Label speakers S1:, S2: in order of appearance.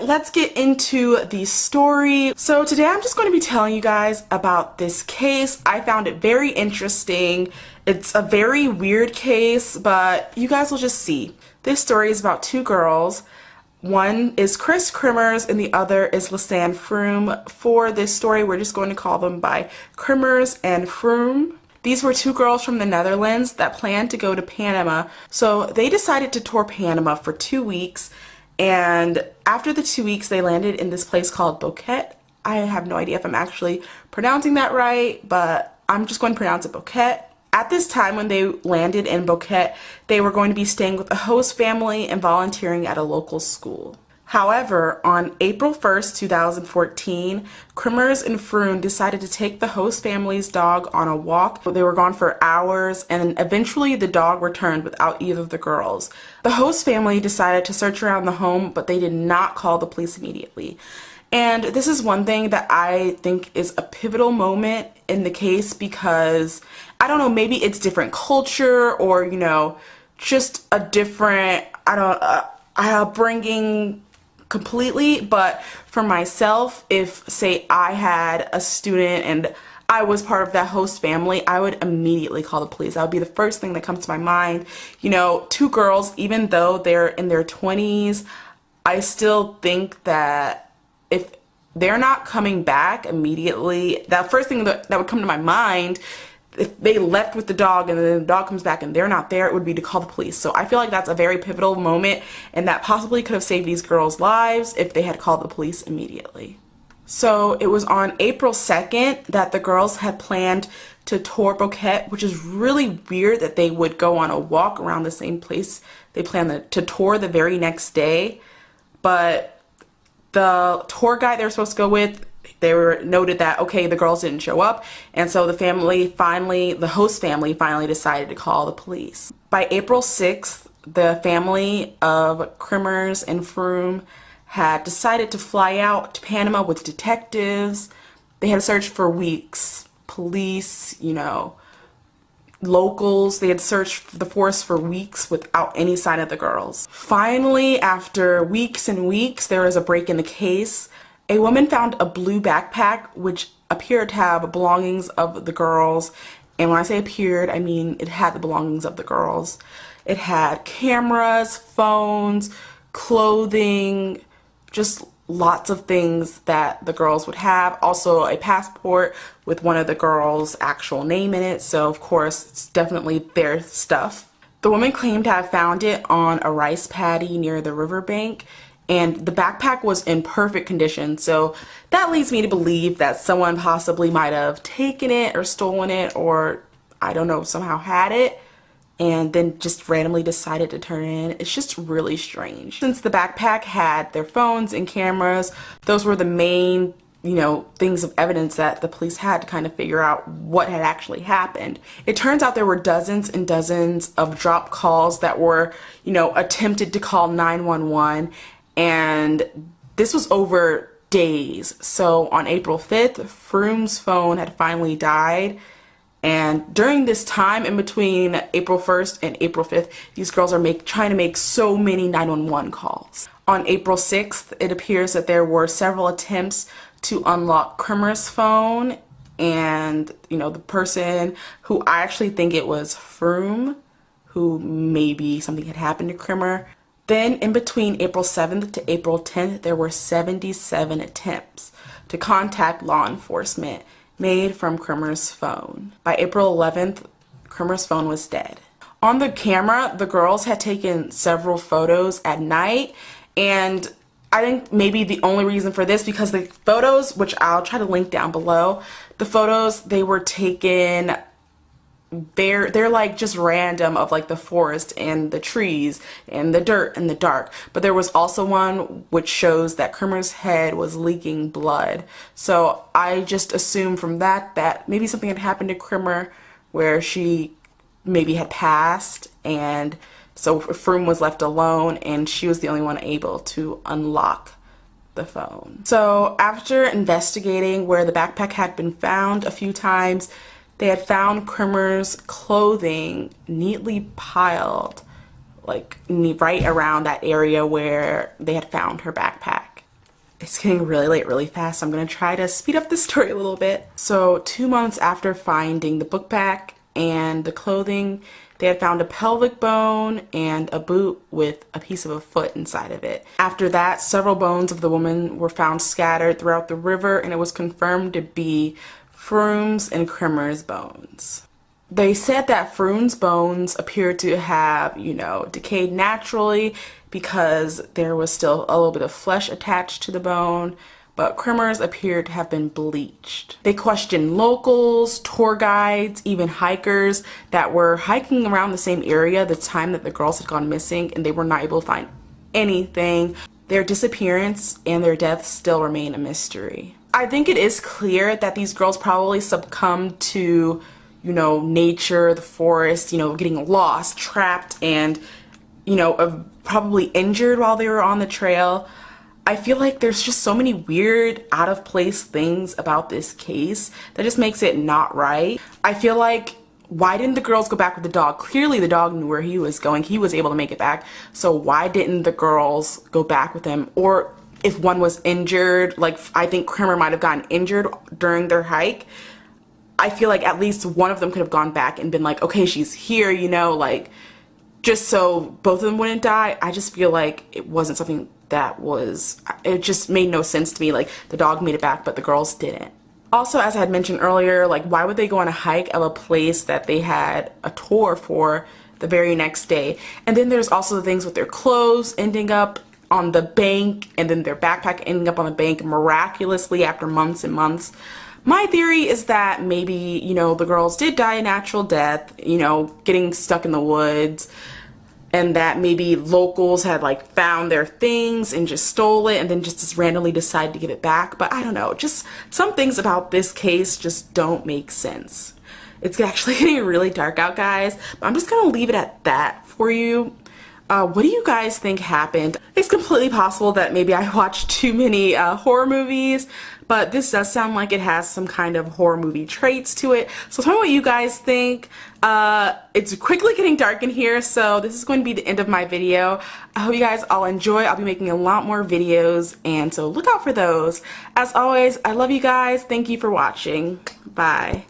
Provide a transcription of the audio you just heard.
S1: let's get into the story. So today I'm just going to be telling you guys about this case. I found it very interesting. It's a very weird case, but you guys will just see. This story is about two girls. One is Kris Kremers and the other is Lisanne Froon. For this story, we're just going to call them by Kremers and Froon. These were two girls from the Netherlands that planned to go to Panama. So they decided to tour Panama for 2 weeks. And after the 2 weeks, they landed in this place called Boquete. I have no idea if I'm actually pronouncing that right, but I'm just going to pronounce it Boquete. At this time, when they landed in Boquete, they were going to be staying with a host family and volunteering at a local school. However, on April 1st, 2014, Kremers and Froon decided to take the host family's dog on a walk. They were gone for hours, and eventually the dog returned without either of the girls. The host family decided to search around the home, but they did not call the police immediately. And this is one thing that I think is a pivotal moment in the case because, I don't know, maybe it's different culture or, you know, just a different, upbringing completely. But for myself, if, say, I had a student and I was part of that host family, I would immediately call the police. That would be the first thing that comes to my mind. You know, two girls, even though they're in their 20s, I still think that if they're not coming back immediately, that first thing that would come to my mind, if they left with the dog and then the dog comes back and they're not there, it would be to call the police. So I feel like that's a very pivotal moment and that possibly could have saved these girls' lives if they had called the police immediately. So it was on April 2nd that the girls had planned to tour Boquete, which is really weird that they would go on a walk around the same place they planned to tour the very next day. But the tour guide they were supposed to go with, they were noted that, okay, the girls didn't show up, and so the host family finally decided to call the police. By April 6th, the family of Kremers and Froon had decided to fly out to Panama with detectives. They had searched for weeks. Police, you know, locals, they had searched the forest for weeks without any sign of the girls. Finally, after weeks and weeks, there was a break in the case. A woman found a blue backpack which appeared to have belongings of the girls. And when I say appeared, I mean it had the belongings of the girls. It had cameras, phones, clothing, just lots of things that the girls would have. Also a passport with one of the girls' actual name in it. So of course it's definitely their stuff. The woman claimed to have found it on a rice paddy near the riverbank, and the backpack was in perfect condition. So that leads me to believe that someone possibly might have taken it or stolen it, or I don't know, somehow had it and then just randomly decided to turn it in. It's just really strange. Since the backpack had their phones and cameras, those were the main, you know, things of evidence that the police had to kind of figure out what had actually happened. It turns out there were dozens and dozens of dropped calls that were, you know, attempted to call 911, and this was over days. So on April 5th, Froon's phone had finally died. And during this time, in between April 1st and April 5th, these girls are trying to make so many 911 calls. On April 6th, it appears that there were several attempts to unlock Kremers' phone. And, you know, the person who I actually think it was Froon, who maybe something had happened to Kremer. Then in between April 7th to April 10th, there were 77 attempts to contact law enforcement made from Kremers' phone. By April 11th, Kremers' phone was dead. On the camera, the girls had taken several photos at night, and I think maybe the only reason for this, because the photos, which I'll try to link down below, the photos, they were taken, they're like just random of like the forest and the trees and the dirt and the dark. But there was also one which shows that Kremers' head was leaking blood. So I just assumed from that maybe something had happened to Kremer where she maybe had passed, and so Froon was left alone and she was the only one able to unlock the phone. So after investigating where the backpack had been found a few times, they had found Kremers' clothing neatly piled, like right around that area where they had found her backpack. It's getting really late really fast, so I'm going to try to speed up the story a little bit. So 2 months after finding the book bag and the clothing, they had found a pelvic bone and a boot with a piece of a foot inside of it. After that, several bones of the woman were found scattered throughout the river, and it was confirmed to be Froon's and Kremers' bones. They said that Froon's bones appeared to have, decayed naturally because there was still a little bit of flesh attached to the bone, but Kremers appeared to have been bleached. They questioned locals, tour guides, even hikers that were hiking around the same area the time that the girls had gone missing, and they were not able to find anything. Their disappearance and their deaths still remain a mystery. I think it is clear that these girls probably succumbed to, nature, the forest, getting lost, trapped, and, probably injured while they were on the trail. I feel like there's just so many weird, out of place things about this case that just makes it not right. I feel like, why didn't the girls go back with the dog? Clearly the dog knew where he was going. He was able to make it back. So why didn't the girls go back with him? Or if one was injured, like I think Kremer might have gotten injured during their hike, I feel like at least one of them could have gone back and been like, okay, she's here, just so both of them wouldn't die. I just feel like it wasn't something it just made no sense to me. Like, the dog made it back, but the girls didn't. Also, as I had mentioned earlier, like, why would they go on a hike of a place that they had a tour for the very next day? And then there's also the things with their clothes ending up on the bank, and then their backpack ending up on the bank miraculously after months and months. My theory is that maybe, the girls did die a natural death, getting stuck in the woods, and that maybe locals had found their things and just stole it and then just randomly decided to give it back. But I don't know, just some things about this case just don't make sense. It's actually getting really dark out, guys, but I'm just gonna leave it at that for you. What do you guys think happened? It's completely possible that maybe I watched too many horror movies, but this does sound like it has some kind of horror movie traits to it. So tell me what you guys think. It's quickly getting dark in here, so this is going to be the end of my video. I hope you guys all enjoy. I'll be making a lot more videos, and so look out for those. As always, I love you guys. Thank you for watching. Bye.